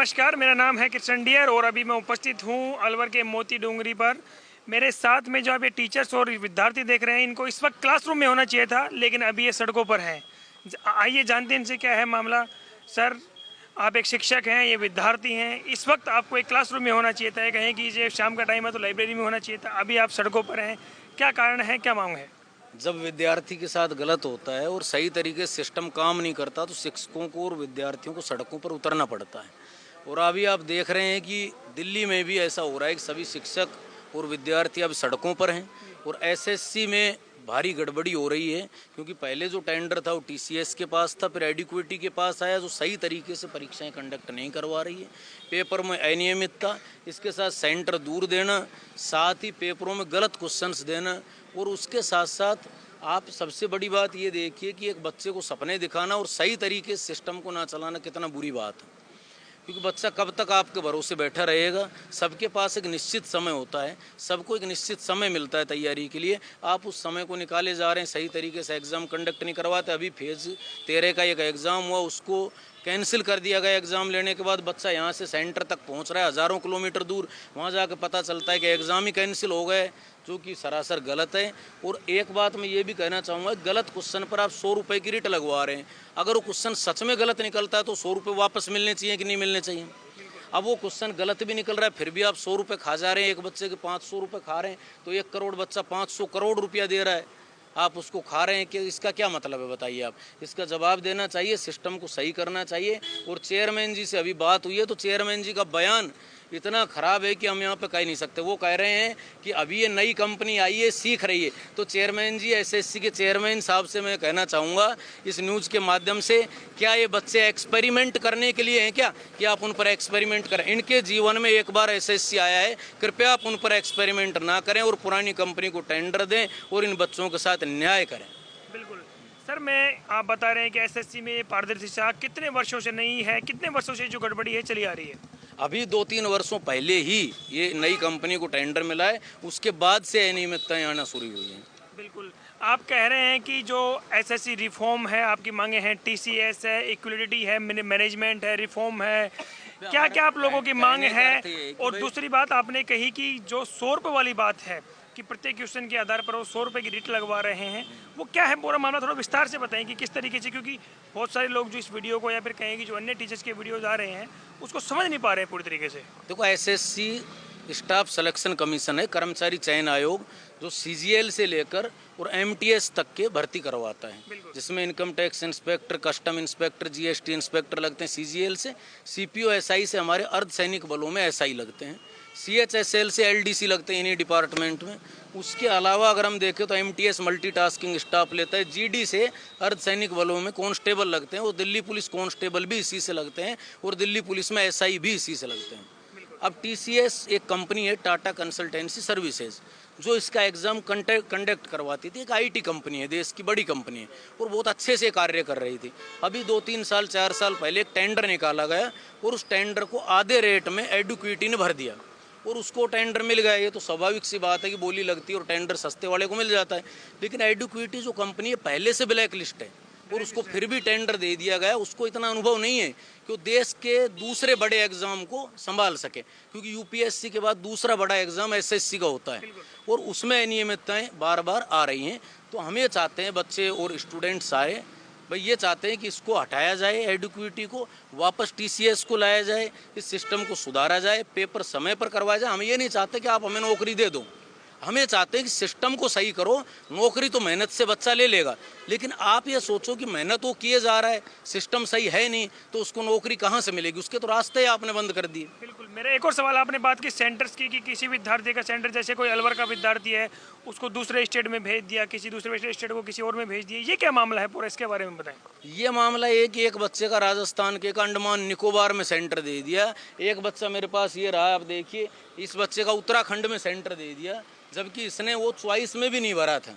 नमस्कार, मेरा नाम है कृष्ण डियर और अभी मैं उपस्थित हूँ अलवर के मोती डूंगरी पर। मेरे साथ में जो अभी टीचर्स और विद्यार्थी देख रहे हैं, इनको इस वक्त क्लासरूम में होना चाहिए था, लेकिन अभी ये सड़कों पर हैं। आइए जानते हैं इनसे क्या है मामला। सर, आप एक शिक्षक हैं, ये विद्यार्थी हैं, इस वक्त आपको एक क्लासरूम में होना चाहिए था, कहें कि ये शाम का टाइम है तो लाइब्रेरी में होना चाहिए था, अभी आप सड़कों पर हैं, क्या कारण है, क्या मांग है? जब विद्यार्थी के साथ गलत होता है और सही तरीके से सिस्टम काम नहीं करता तो शिक्षकों को और विद्यार्थियों को सड़कों पर उतरना पड़ता है। और अभी आप देख रहे हैं कि दिल्ली में भी ऐसा हो रहा है कि सभी शिक्षक और विद्यार्थी अब सड़कों पर हैं और एसएससी में भारी गड़बड़ी हो रही है, क्योंकि पहले जो टेंडर था वो टीसीएस के पास था, फिर एडिक्विटी के पास आया, जो सही तरीके से परीक्षाएं कंडक्ट नहीं करवा रही है। पेपर में अनियमितता, इसके साथ सेंटर दूर देना, साथ ही पेपरों में गलत क्वेश्चंस देना, और उसके साथ साथ आप सबसे बड़ी बात ये देखिए कि एक बच्चे को सपने दिखाना और सही तरीके से सिस्टम को ना चलाना कितना बुरी बात है, क्योंकि बच्चा कब तक आपके भरोसे बैठा रहेगा। सबके पास एक निश्चित समय होता है, सबको एक निश्चित समय मिलता है तैयारी के लिए। आप उस समय को निकाले जा रहे हैं, सही तरीके से एग्ज़ाम कंडक्ट नहीं करवाते। अभी फेज़ 13 का एक एग्ज़ाम हुआ, उसको कैंसिल कर दिया गया। एग्ज़ाम लेने के बाद बच्चा यहाँ से सेंटर तक पहुँच रहा है हज़ारों किलोमीटर दूर, वहाँ जाकर पता चलता है कि एग्ज़ाम ही कैंसिल हो गए, जो कि सरासर गलत है। और एक बात मैं ये भी कहना चाहूँगा, गलत क्वेश्चन पर आप 100 रुपये की रिट लगवा रहे हैं। अगर वो क्वेश्चन सच में गलत निकलता है तो 100 रुपये वापस मिलने चाहिए कि नहीं मिलने चाहिए? अब वो क्वेश्चन गलत भी निकल रहा है, फिर भी आप 100 रुपये खा जा रहे हैं। एक बच्चे के 500 रुपये खा रहे हैं, तो 1 करोड़ बच्चा 500 करोड़ रुपया दे रहा है, आप उसको खा रहे हैं कि इसका क्या मतलब है बताइए? आप इसका जवाब देना चाहिए, सिस्टम को सही करना चाहिए। और चेयरमैन जी से अभी बात हुई है, तो चेयरमैन जी का बयान इतना ख़राब है कि हम यहाँ पे कह नहीं सकते। वो कह रहे हैं कि अभी ये नई कंपनी आई है, सीख रही है। तो चेयरमैन जी, एसएससी के चेयरमैन साहब से मैं कहना चाहूँगा इस न्यूज़ के माध्यम से, क्या ये बच्चे एक्सपेरिमेंट करने के लिए हैं क्या, कि आप उन पर एक्सपेरिमेंट करें? इनके जीवन में एक बार एसएससी आया है, कृपया आप उन पर एक्सपेरिमेंट ना करें और पुरानी कंपनी को टेंडर दें और इन बच्चों के साथ न्याय करें। बिल्कुल सर, आप बता रहे हैं कि एसएससी में पारदर्शिता कितने वर्षों से नहीं है, कितने वर्षों से जो गड़बड़ी है चली आ रही है? अभी 2-3 वर्षों पहले ही ये नई कंपनी को टेंडर मिला है, उसके बाद से अनियमितताएं आना शुरू हुई हैं। बिल्कुल, आप कह रहे हैं कि जो एसएससी रिफॉर्म है, आपकी मांगे हैं, टीसीएस है, इक्वलिटी है, मैनेजमेंट है, रिफॉर्म है, क्या क्या आप लोगों की मांग है? और दूसरी बात आपने कही कि जो 100 रुपये वाली बात है कि प्रत्येक क्वेश्चन के आधार पर वो 100 रुपये की रिट लगवा रहे हैं, वो क्या है पूरा मामला? थोड़ा विस्तार से बताएं कि किस तरीके से, क्योंकि बहुत सारे लोग जो इस वीडियो को या फिर कहें कि जो अन्य टीचर्स के वीडियोज आ रहे हैं उसको समझ नहीं पा रहे हैं पूरी तरीके से। देखो, एसएससी स्टाफ सिलेक्शन कमीशन है, कर्मचारी चयन आयोग, जो सीजीएल से लेकर और एमटीएस तक के भर्ती करवाता है, जिसमें income tax inspector, custom inspector, GST inspector लगते हैं सीजीएल से। सीपीओ एसआई से हमारे अर्धसैनिक बलों में एसआई लगते हैं। सीएचएसएल से एलडीसी लगते हैं इन्हीं डिपार्टमेंट में। उसके अलावा अगर हम देखें तो एमटीएस मल्टीटास्किंग स्टाफ लेता है। जीडी से अर्धसैनिक बलों में कांस्टेबल लगते हैं, और दिल्ली पुलिस कांस्टेबल भी इसी से लगते हैं, और दिल्ली पुलिस में एसआई भी इसी से लगते हैं। अब टीसीएस एक कंपनी है, टाटा कंसल्टेंसी सर्विसेज, जो इसका एग्ज़ाम कंडक्ट करवाती थी। एक आईटी कंपनी है, देश की बड़ी कंपनी है, और बहुत अच्छे से कार्य कर रही थी। अभी 2-3 साल 4 साल पहले एक टेंडर निकाला गया, और उस टेंडर को आधे रेट में एडुक्विटी ने भर दिया, और उसको टेंडर मिल गया। ये तो स्वाभाविक सी बात है कि बोली लगती है और टेंडर सस्ते वाले को मिल जाता है। लेकिन एडुक्विटी जो कंपनी है पहले से ब्लैक लिस्ट है, और उसको फिर भी टेंडर दे दिया गया। उसको इतना अनुभव नहीं है कि वो देश के दूसरे बड़े एग्जाम को संभाल सके, क्योंकि यूपीएससी के बाद दूसरा बड़ा एग्जाम एसएससी का होता है, और उसमें अनियमितताएं बार बार आ रही हैं। तो हम ये चाहते हैं, बच्चे और स्टूडेंट सारे भाई ये चाहते हैं कि इसको हटाया जाए, एडुक्विटी को वापस टीसीएस को लाया जाए, इस सिस्टम को सुधारा जाए, पेपर समय पर करवाया जाए। हम ये नहीं चाहते कि आप हमें नौकरी दे दो, हमें चाहते हैं कि सिस्टम को सही करो। नौकरी तो मेहनत से बच्चा ले लेगा, लेकिन आप ये सोचो कि मेहनत वो किए जा रहा है, सिस्टम सही है नहीं, तो उसको नौकरी कहाँ से मिलेगी? उसके तो रास्ते आपने बंद कर दिए। बिल्कुल, मेरा एक और सवाल, आपने बात की सेंटर्स की कि किसी विद्यार्थी का सेंटर, जैसे कोई अलवर का विद्यार्थी है, उसको दूसरे स्टेट में भेज दिया, किसी दूसरे स्टेट को किसी और में भेज दिया, ये क्या मामला है पूरा, इसके बारे में बताएं। ये मामला है कि एक बच्चे का राजस्थान के एक अंडमान निकोबार में सेंटर दे दिया। एक बच्चा मेरे पास ये रहा, आप देखिए, इस बच्चे का उत्तराखंड में सेंटर दे दिया, जबकि इसने वो चॉइस में भी नहीं भरा था।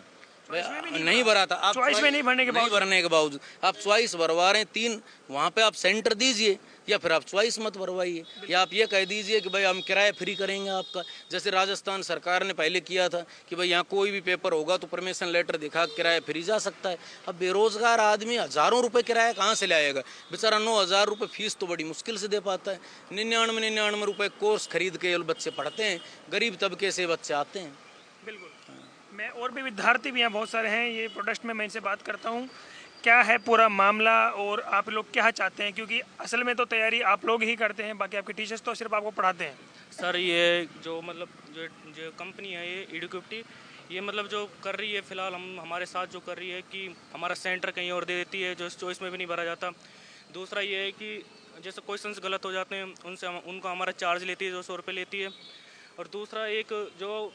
नहीं भरा था। आप चॉइस में नहीं भरने के बावजूद आप चॉइस भरवा रहे हैं 3, वहाँ पे आप सेंटर दीजिए या फिर आप चॉइस मत भरवाइए, या आप ये कह दीजिए कि भाई हम किराया फ्री करेंगे आपका। जैसे राजस्थान सरकार ने पहले किया था कि भाई यहाँ कोई भी पेपर होगा तो परमिशन लेटर दिखा किराया फ्री जा सकता है। अब बेरोजगार आदमी हज़ारों रुपए किराया कहाँ से लाएगा? बेचारा 9,000 रुपये फीस तो बड़ी मुश्किल से दे पाता है। 99 रुपये कोर्स खरीद के बच्चे पढ़ते हैं, गरीब तबके से बच्चे आते हैं। बिल्कुल। मैं और भी विद्यार्थी भी यहाँ बहुत सारे हैं, ये प्रोटेस्ट में मैं इनसे बात करता हूँ, क्या है पूरा मामला और आप लोग क्या चाहते हैं? क्योंकि असल में तो तैयारी आप लोग ही करते हैं, बाकी आपके टीचर्स तो सिर्फ आपको पढ़ाते हैं। सर ये जो मतलब जो कंपनी है ये एडुकेप्टी, ये मतलब जो कर रही है फ़िलहाल हमारे साथ जो कर रही है कि हमारा सेंटर कहीं और दे देती है जो चॉइस में भी नहीं भरा जाता। दूसरा ये है कि जैसे क्वेश्चंस गलत हो जाते हैं उनको हमारा चार्ज लेती है, जो 100 रुपये लेती है। और दूसरा एक जो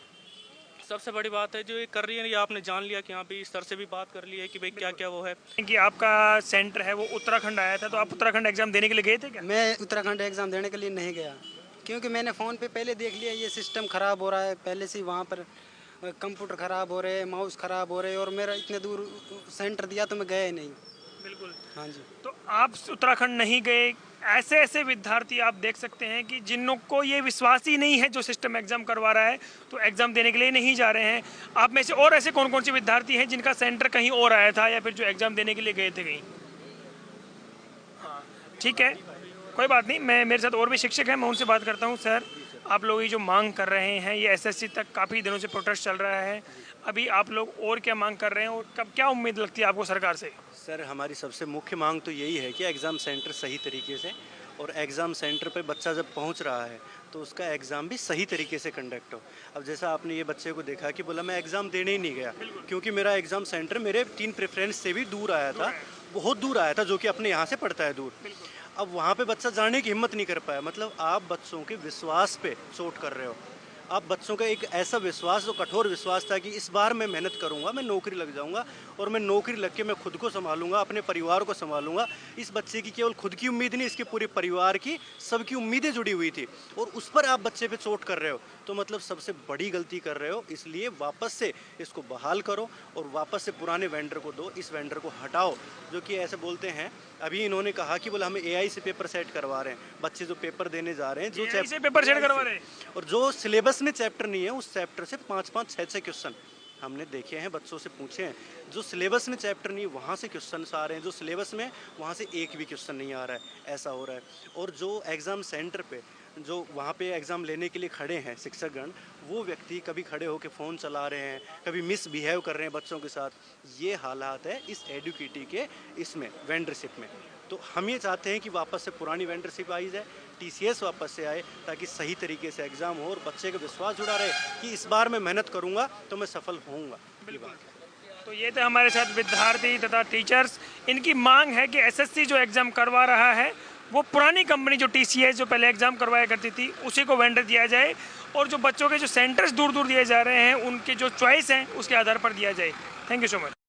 सबसे बड़ी बात है जो ये कर रही है, ये आपने जान लिया कि यहाँ पे सर से भी बात कर ली है कि भाई क्या क्या वो है कि आपका सेंटर है वो उत्तराखंड आया था, तो आप उत्तराखंड एग्जाम देने के लिए गए थे क्या? मैं उत्तराखंड एग्ज़ाम देने के लिए नहीं गया, क्योंकि मैंने फ़ोन पे पहले देख लिया ये सिस्टम ख़राब हो रहा है। पहले से वहाँ पर कंप्यूटर ख़राब हो रहे, माउस ख़राब हो रहे, और मेरा इतने दूर सेंटर दिया तो मैं गया ही नहीं। बिल्कुल। हाँ जी। तो आप उत्तराखंड नहीं गए, ऐसे विद्यार्थी आप देख सकते हैं कि जिनको ये विश्वास ही नहीं है जो सिस्टम एग्जाम करवा रहा है, तो एग्जाम देने के लिए नहीं जा रहे हैं। आप में से और ऐसे कौन कौन से विद्यार्थी हैं जिनका सेंटर कहीं और आया था या फिर जो एग्जाम देने के लिए गए थे कहीं? हाँ, ठीक है, कोई बात नहीं। मेरे साथ और भी शिक्षक हैं, मैं उनसे बात करता हूँ। सर, आप लोग ये जो मांग कर रहे हैं, ये एसएससी तक काफ़ी दिनों से प्रोटेस्ट चल रहा है, अभी आप लोग और क्या मांग कर रहे हैं और कब क्या उम्मीद लगती है आपको सरकार से? सर, हमारी सबसे मुख्य मांग तो यही है कि एग्ज़ाम सेंटर सही तरीके से, और एग्ज़ाम सेंटर पे बच्चा जब पहुंच रहा है तो उसका एग्ज़ाम भी सही तरीके से कंडक्ट हो। अब जैसा आपने ये बच्चे को देखा कि बोला मैं एग्ज़ाम देने ही नहीं गया, क्योंकि मेरा एग्ज़ाम सेंटर मेरे 3 प्रेफरेंस से भी दूर आया था, बहुत दूर आया था, जो कि अपने यहाँ से पड़ता है दूर। अब वहाँ पे बच्चा जाने की हिम्मत नहीं कर पाया। मतलब आप बच्चों के विश्वास पे चोट कर रहे हो। आप बच्चों का एक ऐसा विश्वास, जो कठोर विश्वास था कि इस बार मैं मेहनत करूंगा, मैं नौकरी लग जाऊंगा और मैं नौकरी लग के मैं खुद को संभालूंगा, अपने परिवार को संभालूंगा। इस बच्चे की केवल खुद की उम्मीद नहीं, इसके पूरे परिवार की, सबकी उम्मीदें जुड़ी हुई थी, और उस पर आप बच्चे पे चोट कर रहे हो, तो मतलब सबसे बड़ी गलती कर रहे हो। इसलिए वापस से इसको बहाल करो और वापस से पुराने वेंडर को दो, इस वेंडर को हटाओ, जो कि ऐसे बोलते हैं। अभी इन्होंने कहा कि बोला हमें AI से पेपर सेट करवा रहे हैं, बच्चे जो पेपर देने जा रहे हैं, जो AI से पेपर सेट करवा रहे हैं, और जो सिलेबस में चैप्टर नहीं है उस चैप्टर से 5-5, 6-6 क्वेश्चन हमने देखे हैं, बच्चों से पूछे हैं। जो सिलेबस में चैप्टर नहीं है वहाँ से क्वेश्चन आ रहे हैं, जो सिलेबस में वहाँ से एक भी क्वेश्चन नहीं आ रहा है, ऐसा हो रहा है। और जो एग्ज़ाम सेंटर पे जो वहाँ पे एग्ज़ाम लेने के लिए खड़े हैं शिक्षकगण, वो व्यक्ति कभी खड़े होकर फ़ोन चला रहे हैं, कभी मिसबिहेव कर रहे हैं बच्चों के साथ। ये हालात है इस एडुकेटी के इसमें वेंडरशिप में। तो हम ये चाहते हैं कि वापस से पुरानी वेंडरशिप आई जाए, TCS वापस से आए, ताकि सही तरीके से एग्ज़ाम हो और बच्चे का विश्वास जुड़ा रहे कि इस बार मैं मेहनत करूँगा तो मैं सफल होऊंगा। बिल्कुल। तो ये थे हमारे साथ विद्यार्थी तथा टीचर्स। इनकी मांग है कि एसएससी जो एग्ज़ाम करवा रहा है वो पुरानी कंपनी जो TCS जो पहले एग्ज़ाम करवाया करती थी उसी को वेंडर दिया जाए, और जो बच्चों के जो सेंटर्स दूर दूर दिए जा रहे हैं उनके जो चॉइस हैं उसके आधार पर दिया जाए। Thank you so much.